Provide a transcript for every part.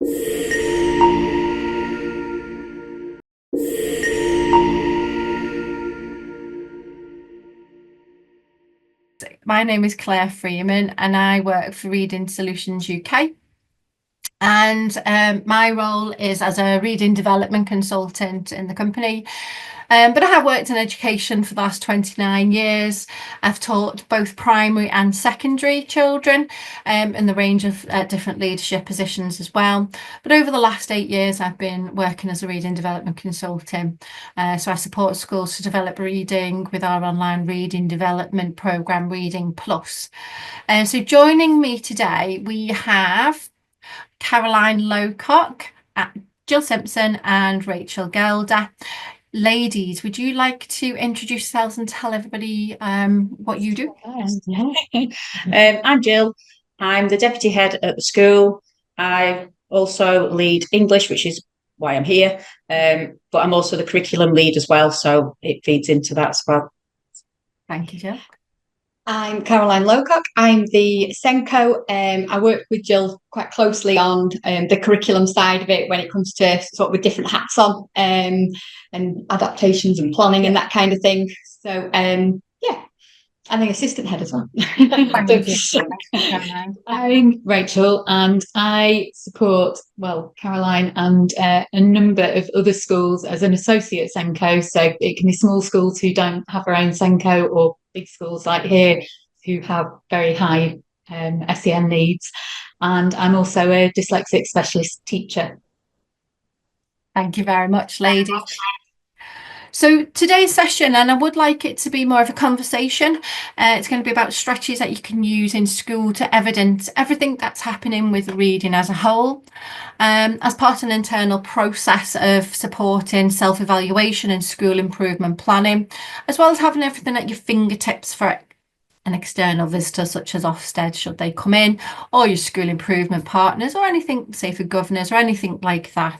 My name is Claire Freeman and I work for Reading Solutions UK. And my role is as a reading development consultant in the company. But I have worked in education for the last 29 years. I've taught both primary and secondary children in the range of different leadership positions as well. But over the last 8 years, I've been working as a reading development consultant. So I support schools to develop reading with our online reading development programme, Reading Plus. So joining me today, we have Caroline Lowcock, Jill Simpson and Rachel Gelder. Ladies, would you like to introduce yourselves and tell everybody what you do? I'm Jill. I'm the deputy head at the school. I also lead English, which is why I'm here. But I'm also the curriculum lead as well, so it feeds into that as well. Thank you, Jill. I'm Caroline Lowcock. I'm the Senko. I work with Jill quite closely on the curriculum side of it when it comes to sort of with different hats on and adaptations and planning and that kind of thing. So yeah, I'm the assistant head as well. I'm Rachel and I support, Caroline and a number of other schools as an associate Senko. So it can be small schools who don't have their own Senko or big schools like here who have very high SEN needs. And I'm also a dyslexic specialist teacher. Thank you very much, ladies. So today's session, and I would like it to be more of a conversation, it's going to be about strategies that you can use in school to evidence everything that's happening with reading as a whole, as part of an internal process of supporting self-evaluation and school improvement planning, as well as having everything at your fingertips for an external visitor such as Ofsted should they come in, or your school improvement partners, or anything, say for governors or anything like that.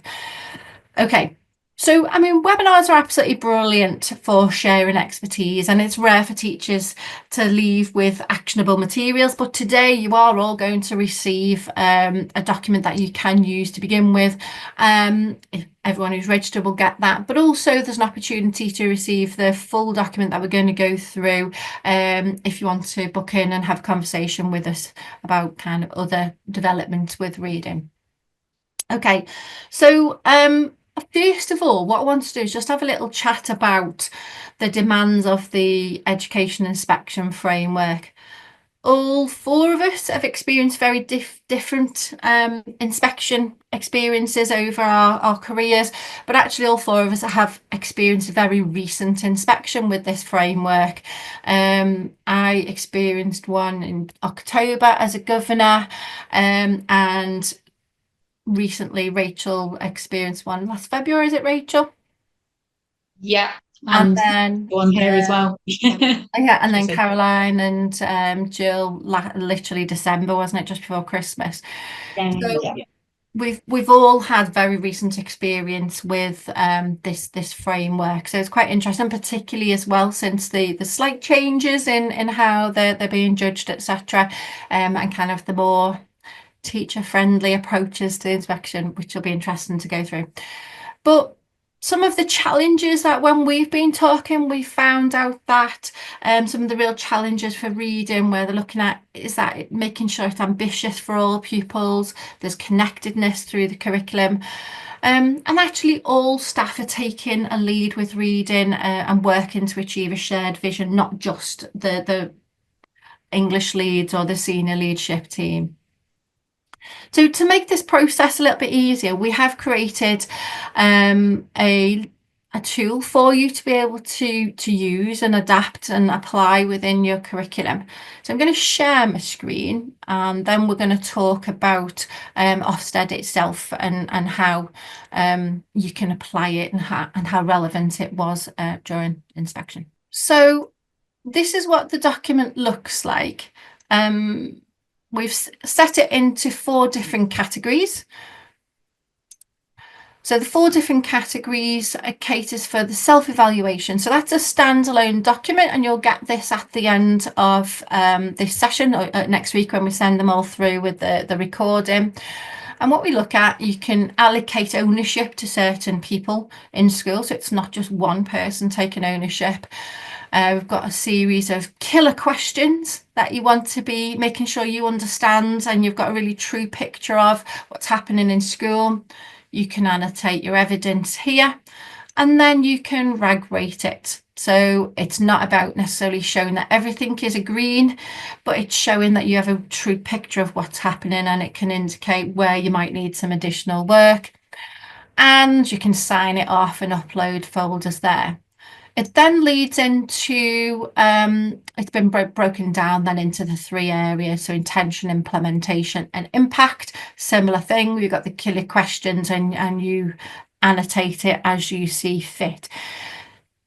Okay. So, I mean, webinars are absolutely brilliant for sharing expertise, and it's rare for teachers to leave with actionable materials. But today you are all going to receive a document that you can use to begin with. Everyone who's registered will get that, but also there's an opportunity to receive the full document that we're going to go through if you want to book in and have a conversation with us about kind of other developments with reading. Okay, so first of all, what I want to do is just have a little chat about the demands of the education inspection framework. All four of us have experienced very different inspection experiences over our careers, but actually all four of us have experienced a very recent inspection with this framework. I experienced one in October as a governor, and recently Rachel experienced one last February. Is it, Rachel? Yeah. And then one here as well. Yeah, and then Caroline and Jill literally December, wasn't it, just before Christmas? So we've all had very recent experience with this framework, so it's quite interesting, particularly as well since the slight changes in how they're being judged, etc., and kind of the more teacher-friendly approaches to inspection, which will be interesting to go through. But some of the challenges that when we've been talking, we found out that some of the real challenges for reading where they're looking at is that making sure it's ambitious for all pupils, there's connectedness through the curriculum, and actually all staff are taking a lead with reading and working to achieve a shared vision, not just the English leads or the senior leadership team. So to make this process a little bit easier, we have created a tool for you to be able to use and adapt and apply within your curriculum. So I'm going to share my screen, and then we're going to talk about Ofsted itself and how you can apply it and how relevant it was during inspection. So this is what the document looks like. We've set it into 4 different categories. So the 4 different categories caters for the self-evaluation. So that's a standalone document, and you'll get this at the end of this session or next week when we send them all through with the recording. And what we look at, you can allocate ownership to certain people in school. So it's not just one person taking ownership. We've got a series of killer questions that you want to be making sure you understand and you've got a really true picture of what's happening in school. You can annotate your evidence here, and then you can rag rate it. So it's not about necessarily showing that everything is a green, but it's showing that you have a true picture of what's happening, and it can indicate where you might need some additional work. And you can sign it off and upload folders there. It then leads into, it's been broken down then into the 3 areas. So intention, implementation and impact. Similar thing, we've got the killer questions and you annotate it as you see fit.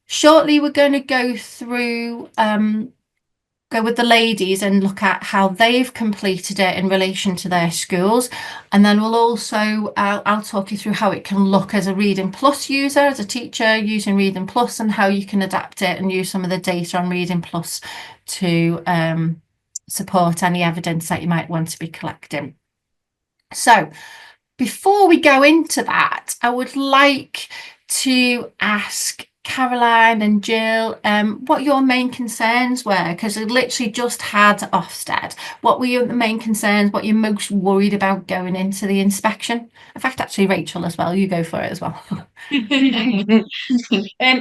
Shortly, we're going to go through, go with the ladies and look at how they've completed it in relation to their schools. And then we'll also, I'll talk you through how it can look as a Reading Plus user, as a teacher using Reading Plus, and how you can adapt it and use some of the data on Reading Plus to support any evidence that you might want to be collecting. So before we go into that, I would like to ask Caroline and Jill what your main concerns were, because I literally just had Ofsted. What were your main concerns? What you're most worried about going into the inspection? In fact, actually, Rachel as well. You go for it as well. I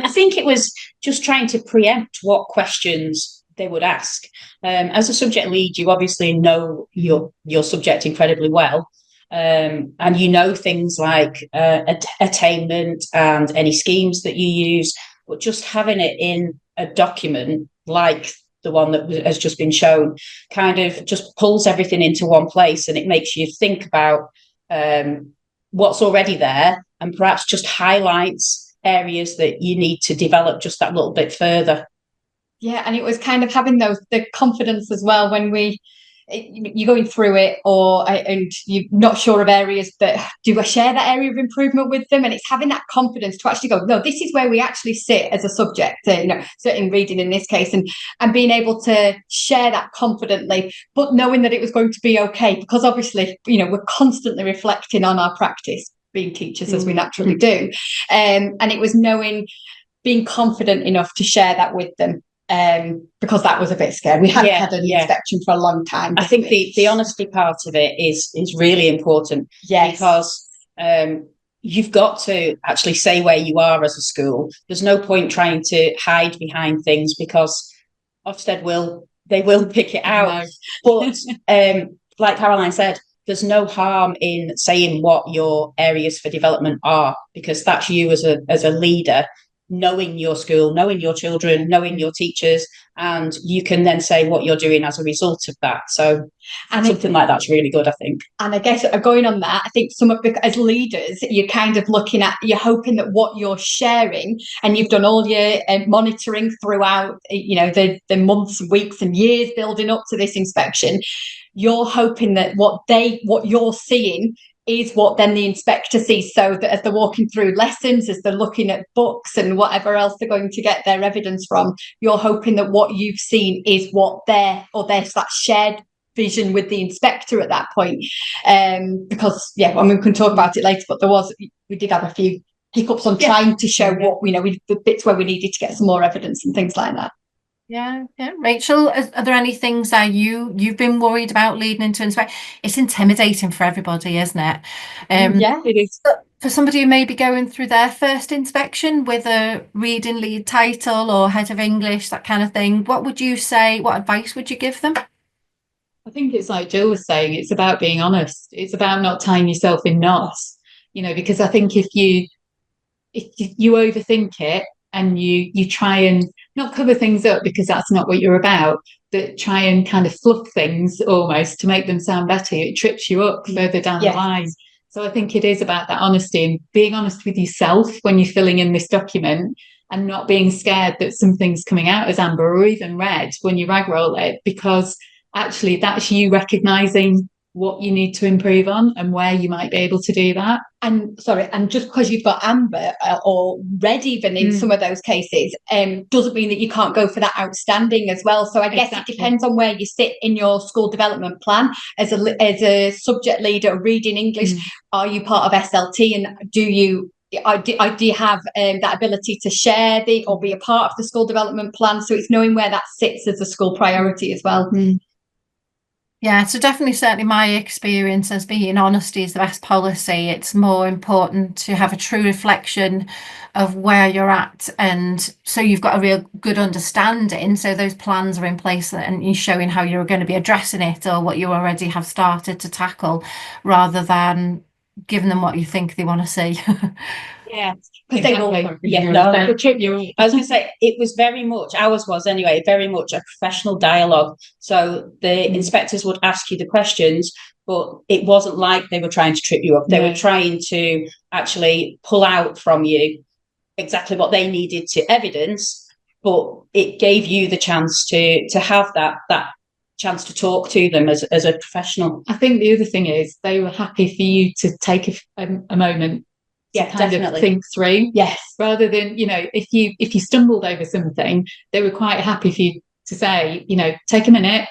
think it was just trying to preempt what questions they would ask. As a subject lead, you obviously know your subject incredibly well. And you know things like attainment and any schemes that you use, but just having it in a document like the one that has just been shown kind of just pulls everything into one place, and it makes you think about what's already there and perhaps just highlights areas that you need to develop just that little bit further. Yeah, and it was kind of having the confidence as well when you're going through it, and you're not sure of areas, but do I share that area of improvement with them? And it's having that confidence to actually go, no, this is where we actually sit as a subject, so in reading in this case, and being able to share that confidently, but knowing that it was going to be okay, because obviously, we're constantly reflecting on our practice, being teachers as we naturally do. And it was being confident enough to share that with them. Because that was a bit scary. We hadn't had an inspection for a long time. I think the honesty part of it is really important. Yes. Because you've got to actually say where you are as a school. There's no point trying to hide behind things, because Ofsted will pick it out. No. But like Caroline said, there's no harm in saying what your areas for development are, because that's you as a leader, knowing your school, knowing your children, knowing your teachers, and you can then say what you're doing as a result of that. So something like that's really good, I think. And I guess going on that, I think as leaders, you're kind of you're hoping that what you're sharing, and you've done all your monitoring throughout, the months, weeks and years building up to this inspection, you're hoping that what you're seeing is what then the inspector sees, so that as they're walking through lessons, as they're looking at books and whatever else they're going to get their evidence from, you're hoping that what you've seen is what there's that shared vision with the inspector at that point. Because we can talk about it later, but we did have a few hiccups on trying to show what the bits where we needed to get some more evidence and things like that. Yeah. Rachel, are there any things that you've been worried about leading into inspection? It's intimidating for everybody, isn't it? Yeah, it is. For somebody who may be going through their first inspection with a reading lead title or head of English, that kind of thing, what would you say? What advice would you give them? I think it's like Jill was saying, it's about being honest. It's about not tying yourself in knots, because I think if you overthink it and you try and not cover things up, because that's not what you're about, but try and kind of fluff things almost to make them sound better, it trips you up further down the line. So I think it is about that honesty and being honest with yourself when you're filling in this document, and not being scared that something's coming out as amber or even red when you rag roll it, because actually that's you recognizing what you need to improve on and where you might be able to do that. And just because you've got amber or red even in some of those cases doesn't mean that you can't go for that outstanding as well. So I guess it depends on where you sit in your school development plan. As a subject leader reading English, are you part of SLT, and do you have that ability to share or be a part of the school development plan? So it's knowing where that sits as a school priority as well. Yeah, so definitely, certainly my experience has been honesty is the best policy. It's more important to have a true reflection of where you're at, and so you've got a real good understanding. So those plans are in place and you're showing how you're going to be addressing it or what you already have started to tackle, rather than giving them what you think they want to see. Yeah, Exactly. I was going to say, it was very much, ours was anyway, very much a professional dialogue. So the inspectors would ask you the questions, but it wasn't like they were trying to trip you up. They were trying to actually pull out from you exactly what they needed to evidence, but it gave you the chance to have that chance to talk to them as a professional. I think the other thing is they were happy for you to take a moment to kind of think through. Yes. Rather than, if you stumbled over something, they were quite happy for you to say, take a minute,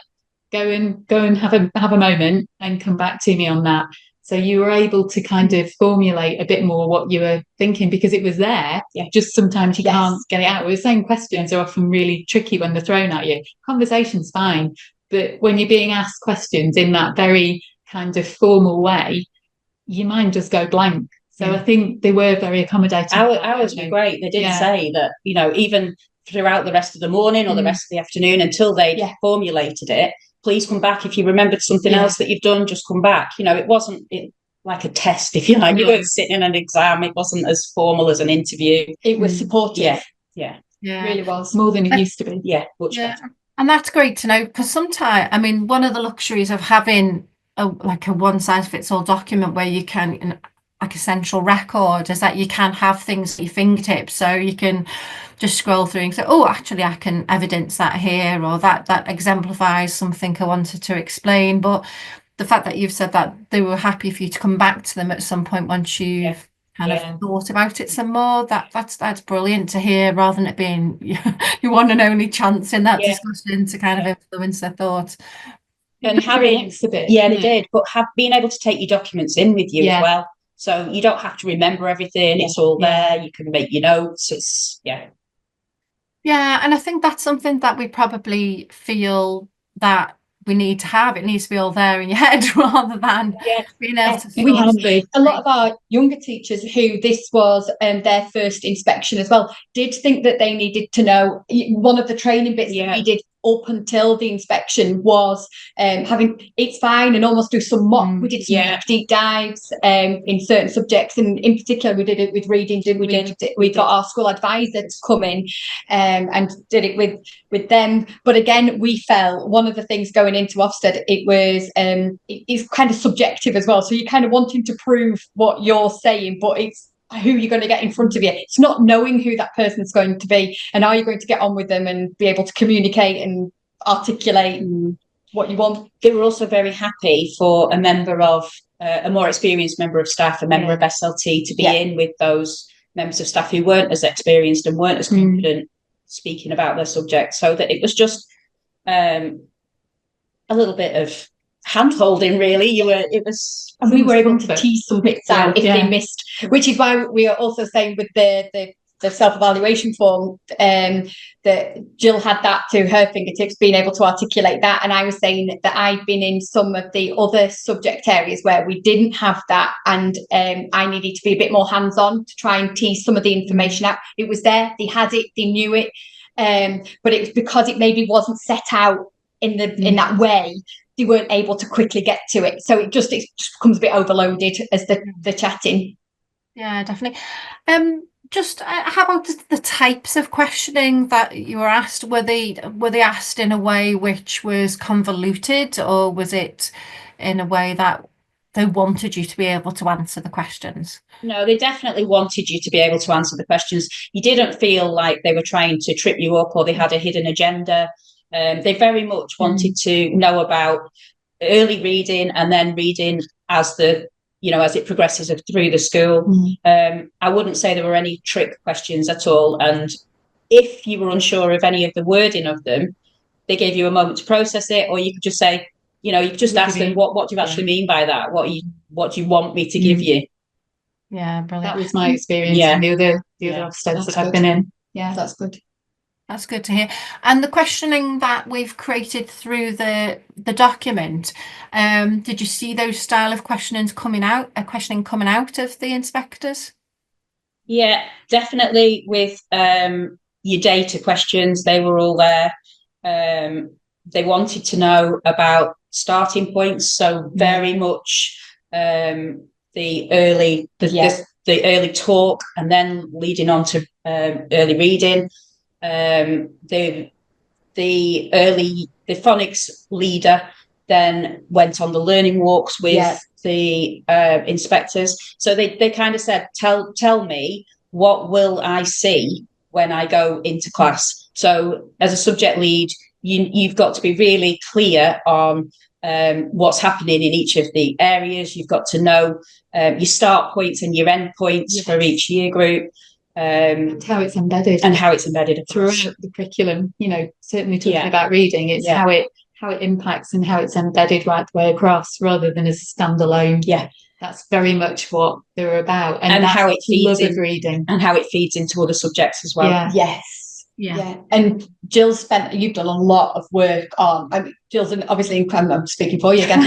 go and have a moment and come back to me on that. So you were able to kind of formulate a bit more what you were thinking, because it was there. Yeah. Just sometimes you can't get it out. We were saying questions are often really tricky when they're thrown at you. Conversation's fine, but when you're being asked questions in that very kind of formal way, your mind just go blank. So I think they were very accommodating. Ours were great. They did say that, even throughout the rest of the morning or the rest of the afternoon until they formulated it, please come back. If you remembered something else that you've done, just come back. It wasn't like a test, if you like. You weren't sitting in an exam. It wasn't as formal as an interview. It was supportive. Yeah. It really was. More than it used to be. Yeah, much better. And that's great to know, because sometimes, I mean, one of the luxuries of having a one-size-fits-all document where you can, like a central record, is that you can have things at your fingertips, so you can just scroll through and say, oh, actually I can evidence that here, or that exemplifies something I wanted to explain. But the fact that you've said that they were happy for you to come back to them at some point once you've kind of thought about it some more, that's brilliant to hear, rather than it being your one and only chance in that discussion to kind of influence their thoughts. And having they did, but being able to take your documents in with you as well, so you don't have to remember everything. It's all there. You can make your notes. It's and I think that's something that we probably feel that we need to have. It needs to be all there in your head rather than being able to. We have a lot of our younger teachers who this was their first inspection as well, did think that they needed to know. One of the training bits that we did up until the inspection was having it's fine and almost do some mock. We did some mock deep dives in certain subjects, and in particular we did it with reading. We got our school advisor to come in and did it with them. But again, we felt one of the things going into Ofsted, it is kind of subjective as well. So you're kind of wanting to prove what you're saying, but it's who you're going to get in front of you. It's not knowing who that person's going to be, and are you going to get on with them and be able to communicate and articulate what you want. They were also very happy for a member of a more experienced member of staff, a member of SLT, to be in with those members of staff who weren't as experienced and weren't as confident speaking about their subject, so that it was just a little bit of hand-holding, really. We were able to tease some bits out if they missed, which is why we are also saying with the self-evaluation form that Jill had that to her fingertips, being able to articulate that. And I was saying that I'd been in some of the other subject areas where we didn't have that, and I needed to be a bit more hands-on to try and tease some of the information out. It was there, they had it, they knew it, but it was because it maybe wasn't set out in that way, they weren't able to quickly get to it. So it just becomes a bit overloaded as the chatting. Yeah, definitely. Just how about the types of questioning that you were asked? Were they asked in a way which was convoluted, or was it in a way that they wanted you to be able to answer the questions? No, they definitely wanted you to be able to answer the questions. You didn't feel like they were trying to trip you up or they had a hidden agenda. They very much wanted to know about early reading and then reading as as it progresses through the school. I wouldn't say there were any trick questions at all. And if you were unsure of any of the wording of them, they gave you a moment to process it, or you could just say, you could just ask them, what do you actually mean by that? What do you want me to give you? Yeah, brilliant. That was my experience in the other Ofsteds that I've been in. Yeah, that's good. That's good to hear. And the questioning that we've created through the document, did you see those style of questioning coming out of the inspectors? Yeah, definitely. With your data questions, they were all there. They wanted to know about starting points, so very much the early talk, and then leading on to early reading. The phonics leader then went on the learning walks with the inspectors. So they kind of said, tell me, what will I see when I go into class? So as a subject lead, you've got to be really clear on what's happening in each of the areas. You've got to know your start points and your end points for each year group. And how it's embedded throughout the curriculum. Certainly talking about reading, it's how it impacts and how it's embedded right the way across, rather than as a standalone. That's very much what they're about, and how it feeds in reading, and how it feeds into other subjects as well. Yeah. And Jill, you've done a lot of work on, Jill's obviously, I'm speaking for you again,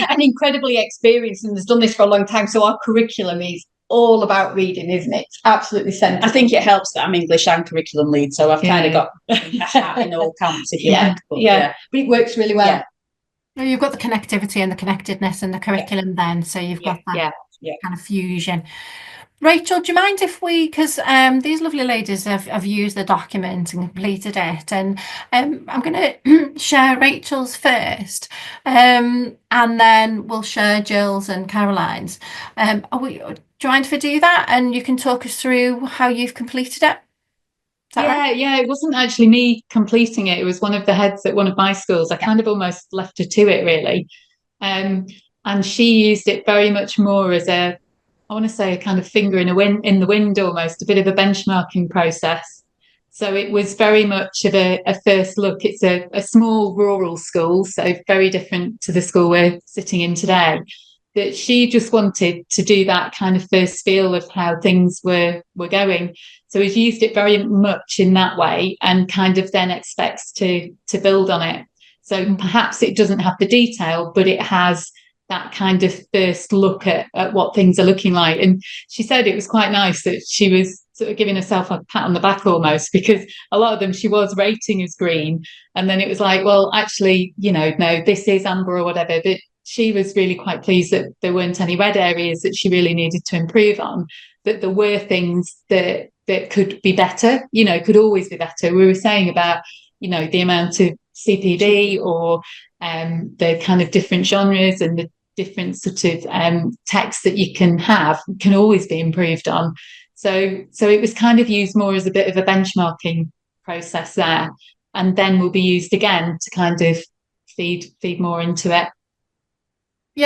and incredibly experienced and has done this for a long time. So our curriculum is all about reading, isn't it? It's absolutely central. I think it helps that I'm English and curriculum lead, so I've kind of got a hat in all camps, if you like. But it works really well. Well, you've got the connectivity and the connectedness and the curriculum then, so you've got that kind of fusion. Rachel, do you mind if because these lovely ladies have used the document and completed it, and I'm going to share Rachel's first, and then we'll share Jill's and Caroline's. Do you mind if I do that, and you can talk us through how you've completed it? Right? It wasn't actually me completing it. It was one of the heads at one of my schools. I kind of almost left her to it, really. And she used it very much more as I want to say, a kind of finger in the wind, almost a bit of a benchmarking process. So it was very much of a first look. It's a small rural school, so very different to the school we're sitting in today. That she just wanted to do that kind of first feel of how things were going. So we've used it very much in that way, and kind of then expects to build on it. So perhaps it doesn't have the detail, but it has that kind of first look at what things are looking like. And she said it was quite nice that she was sort of giving herself a pat on the back almost, because a lot of them she was rating as green, and then it was like, well, actually, no, this is amber or whatever. But she was really quite pleased that there weren't any red areas that she really needed to improve on, that there were things that could be better, could always be better. We were saying about, the amount of CPD or the kind of different genres and the different sort of texts that you can have can always be improved on. So it was kind of used more as a bit of a benchmarking process there, and then will be used again to kind of feed more into it. Do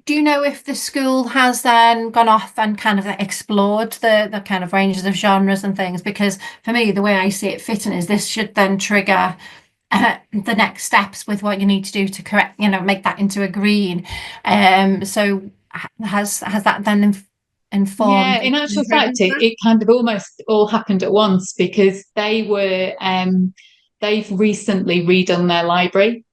you know if the school has then gone off and kind of explored the kind of ranges of genres and things? Because for me, the way I see it fitting is this should then trigger the next steps with what you need to do to correct, make that into a green. So has that then informed? Yeah, in actual fact, it kind of almost all happened at once, because they've recently redone their library.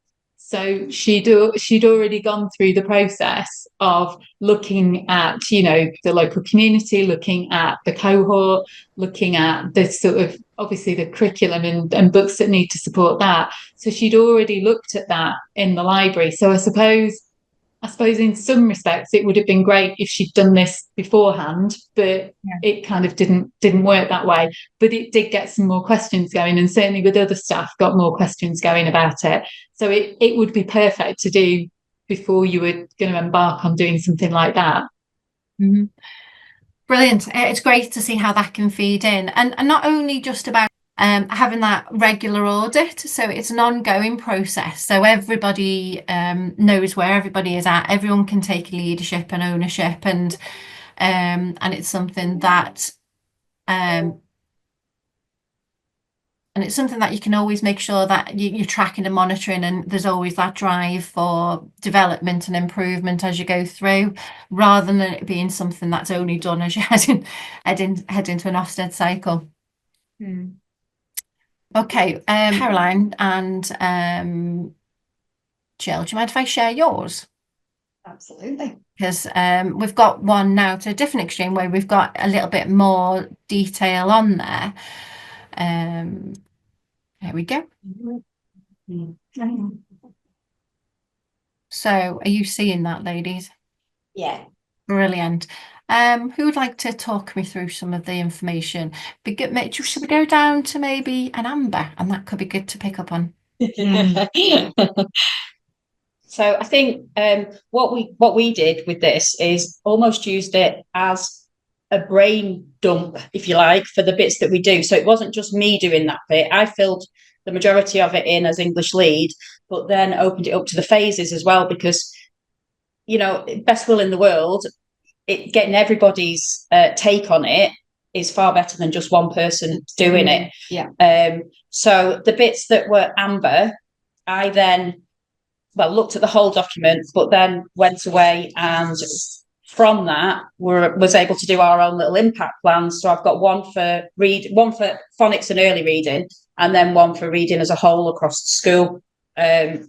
So she'd already gone through the process of looking at, the local community, looking at the cohort, looking at the sort of, obviously, the curriculum and books that need to support that. So she'd already looked at that in the library. So I suppose in some respects it would have been great if she'd done this beforehand, but it kind of didn't work that way. But it did get some more questions going, and certainly with other staff got more questions going about it. So it would be perfect to do before you were going to embark on doing something like that. Brilliant. It's great to see how that can feed in, and not only just about having that regular audit. So it's an ongoing process. So everybody knows where everybody is at. Everyone can take leadership and ownership, and it's something that you can always make sure that you're tracking and monitoring, and there's always that drive for development and improvement as you go through, rather than it being something that's only done as you head into an Ofsted cycle. Okay, Caroline and Jill, do you mind if I share yours? Absolutely. Because we've got one now to a different extreme where we've got a little bit more detail on there. There we go. So are you seeing that, ladies? Yeah. Brilliant. Who would like to talk me through some of the information? Should we go down to maybe an amber, and that could be good to pick up on? So I think what we did with this is almost used it as a brain dump, if you like, for the bits that we do. So it wasn't just me doing that bit. I filled the majority of it in as English lead, but then opened it up to the phases as well, because, best will in the world, getting everybody's take on it is far better than just one person doing it. Yeah. So the bits that were amber, I then looked at the whole document, but then went away and from that was able to do our own little impact plans. So I've got one for phonics and early reading, and then one for reading as a whole across the school.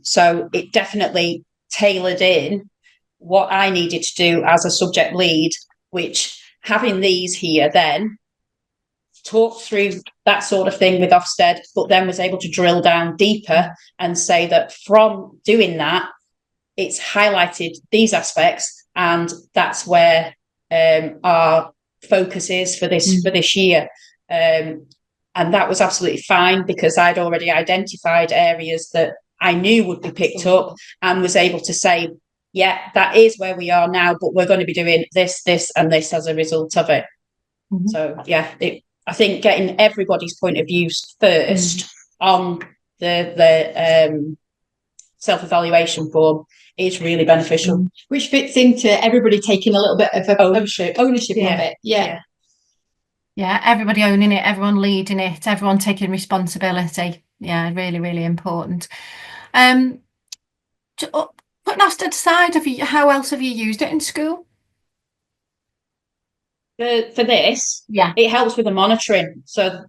So it definitely tailored in what I needed to do as a subject lead, which having these here then talked through that sort of thing with Ofsted, but then was able to drill down deeper and say that from doing that, it's highlighted these aspects, and that's where our focus is for this year. And that was absolutely fine, because I'd already identified areas that I knew would be picked up, and was able to say, yeah, that is where we are now, but we're going to be doing this, this, and this as a result of it. So yeah, I think getting everybody's point of view first on the self-evaluation form is really beneficial. Which fits into everybody taking a little bit of ownership of it. Yeah. Yeah, everybody owning it, everyone leading it, everyone taking responsibility. Yeah, really, really important. Putting Ofsted aside, how else have you used it in school? For this, Yeah, it helps with the monitoring. So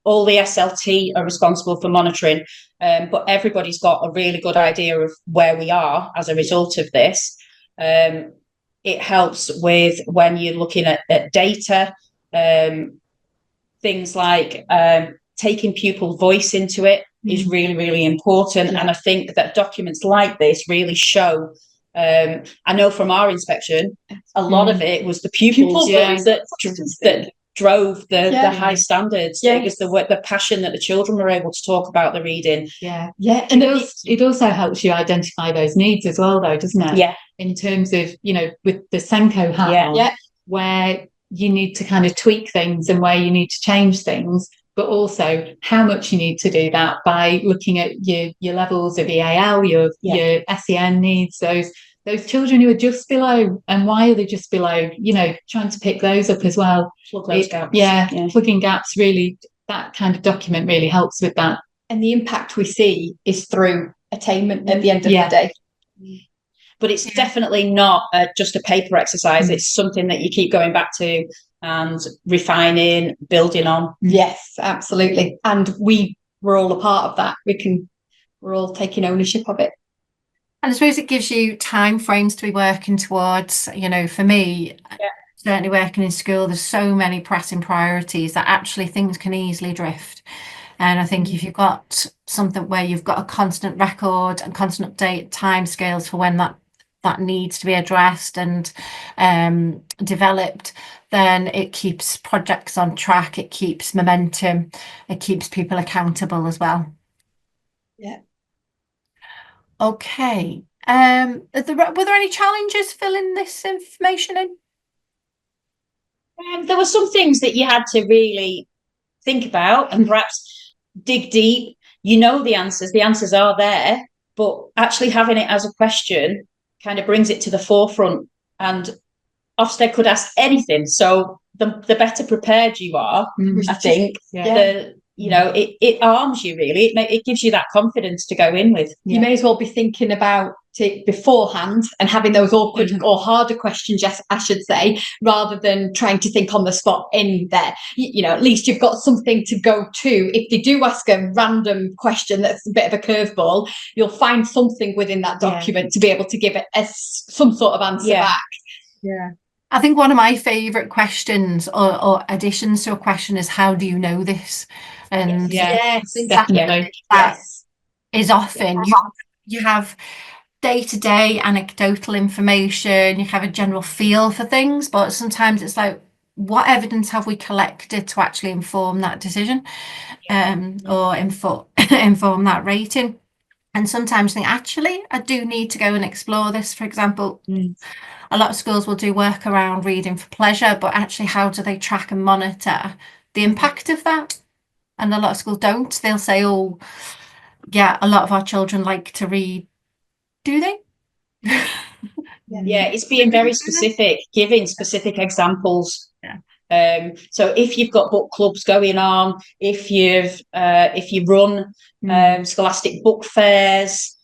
all the SLT are responsible for monitoring, but everybody's got a really good idea of where we are as a result of this. It helps with when you're looking at data, things like taking pupil voice into it is really, really important. And I think that documents like this really show. I know from our inspection, a lot of it was the pupils that drove the high standards. It was the passion that the children were able to talk about the reading. Yeah. And it also helps you identify those needs as well, though, doesn't it? Yeah. In terms of, with the Senko hat on, where you need to kind of tweak things and where you need to change things, but also how much you need to do that by looking at your levels of EAL, your SEN needs, those children who are just below, and why are they just below, trying to pick those up as well. Plug those gaps. Plugging gaps, really, that kind of document really helps with that. And the impact we see is through attainment at the end of the day. But it's definitely not just a paper exercise. It's something that you keep going back to and refining, building on. Yes, absolutely. And we're all a part of that. We're all taking ownership of it. and I suppose it gives you time frames to be working towards. For me, certainly working in school, there's so many pressing priorities that actually things can easily drift. And I think if you've got something where you've got a constant record and constant update timescales for when that needs to be addressed and developed, then it keeps projects on track, it keeps momentum, it keeps people accountable as well. Yeah. Okay. Were there any challenges filling this information in? There were some things that you had to really think about and perhaps dig deep. You know the answers are there, but actually having it as a question kind of brings it to the forefront. And Ofsted could ask anything, so the better prepared you are, I think, it arms you really. It gives you that confidence to go in with. You may as well be thinking about it beforehand and having those awkward or harder questions, yes, I should say, rather than trying to think on the spot in there. At least you've got something to go to. If they do ask a random question that's a bit of a curveball, you'll find something within that document to be able to give it some sort of answer back. Yeah. I think one of my favourite questions or additions to a question is, how do you know this? And yes, definitely. That is often you have day-to-day anecdotal information, you have a general feel for things, but sometimes it's like, what evidence have we collected to actually inform that decision, or inform that rating? And sometimes think, actually, I do need to go and explore this. For example, a lot of schools will do work around reading for pleasure, but actually, how do they track and monitor the impact of that? And a lot of schools don't. They'll say, oh, yeah, a lot of our children like to read. Do they? It's being very specific, giving specific examples. So if you've got book clubs going on, if you run scholastic book fairs,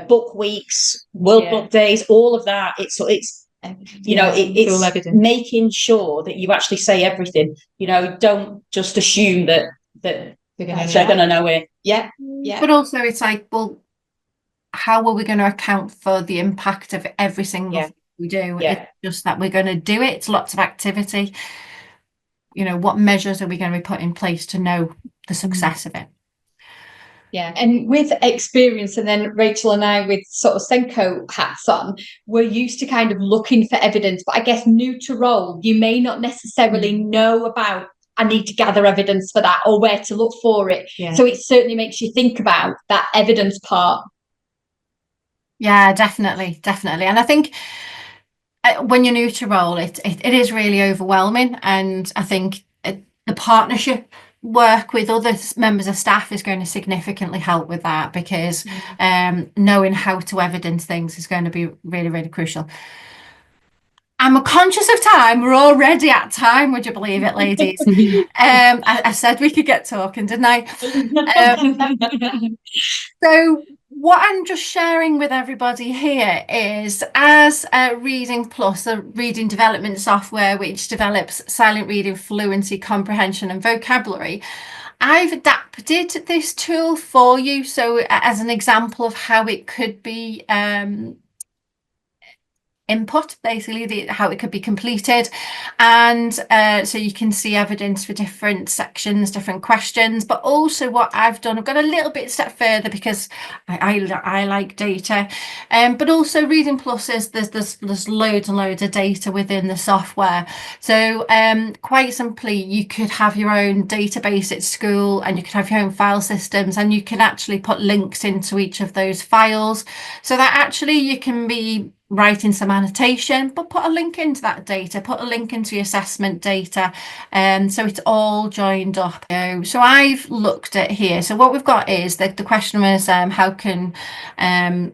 book weeks, World Book Days, all of that, it's it's making sure that you actually say everything. Don't just assume that they're going to know it. But also it's like, well, how are we going to account for the impact of every single thing we do? It's just that we're going to do it. It's lots of activity. What measures are we going to be put in place to know the success of it? Yeah, and with experience, and then Rachel and I with sort of Senko hats on, we're used to kind of looking for evidence, but I guess new to role, you may not necessarily know about, I need to gather evidence for that or where to look for it. So it certainly makes you think about that evidence part. Yeah, definitely. And I think when you're new to role, it is really overwhelming. And I think the partnership work with other members of staff is going to significantly help with that, because knowing how to evidence things is going to be really, really crucial. I'm conscious of time. We're already at time. Would you believe it, ladies? I said we could get talking, didn't I? So what I'm just sharing with everybody here is, as Reading Plus, a reading development software which develops silent reading fluency, comprehension and vocabulary, I've adapted this tool for you. So as an example of how it could be input, basically how it could be completed, and so you can see evidence for different sections, different questions. But also what I've done, I've got a little bit step further, because I like data, but also Reading Plus is there's loads and loads of data within the software. So quite simply, you could have your own database at school, and you could have your own file systems, and you can actually put links into each of those files, so that actually you can be writing some annotation, but put a link into that data, put a link into your assessment data, so it's all joined up. So I've looked at here, so what we've got is that the question was, how can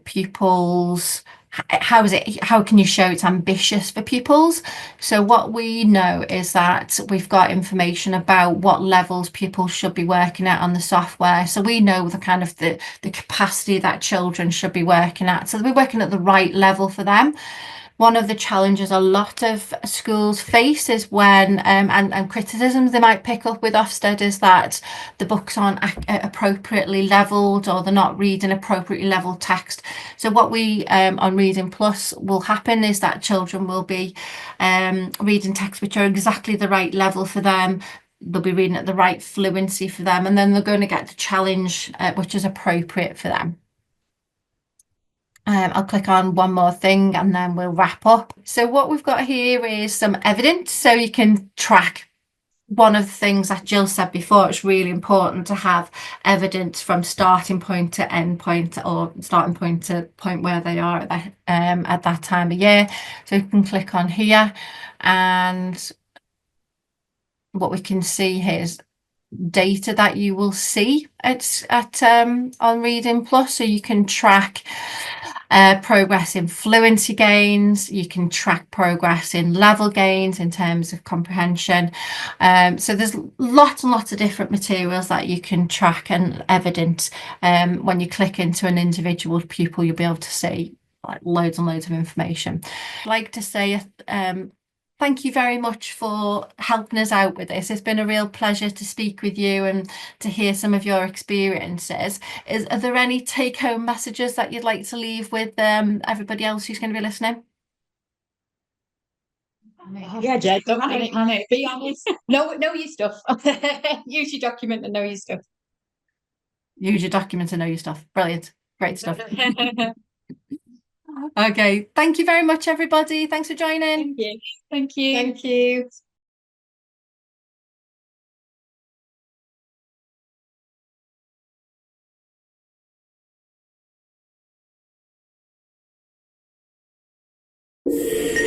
pupils, how can you show it's ambitious for pupils? So what we know is that we've got information about what levels pupils should be working at on the software. So we know the kind of the capacity that children should be working at. So we're working at the right level for them. One of the challenges a lot of schools face is when, and criticisms they might pick up with Ofsted, is that the books aren't appropriately levelled, or they're not reading appropriately levelled text. So what we on Reading Plus will happen is that children will be reading texts which are exactly the right level for them. They'll be reading at the right fluency for them, and then they're going to get the challenge which is appropriate for them. I'll click on one more thing and then we'll wrap up. So what we've got here is some evidence, so you can track. One of the things that Jill said before, it's really important to have evidence from starting point to end point, or starting point to point where they are at that time of year. So you can click on here, and what we can see here is data that you will see at on Reading Plus, so you can track progress in fluency gains, you can track progress in level gains in terms of comprehension. So there's lots and lots of different materials that you can track and evidence. When you click into an individual pupil, you'll be able to see like loads and loads of information. I'd like to say thank you very much for helping us out with this. It's been a real pleasure to speak with you and to hear some of your experiences. Are there any take-home messages that you'd like to leave with everybody else who's going to be listening? Yeah, Jed, don't panic. Be honest. Know your stuff. Use your document and know your stuff. Use your document and know your stuff. Brilliant. Great stuff. Okay. Thank you very much, everybody. Thanks for joining. Thank you. Thank you. Thank you.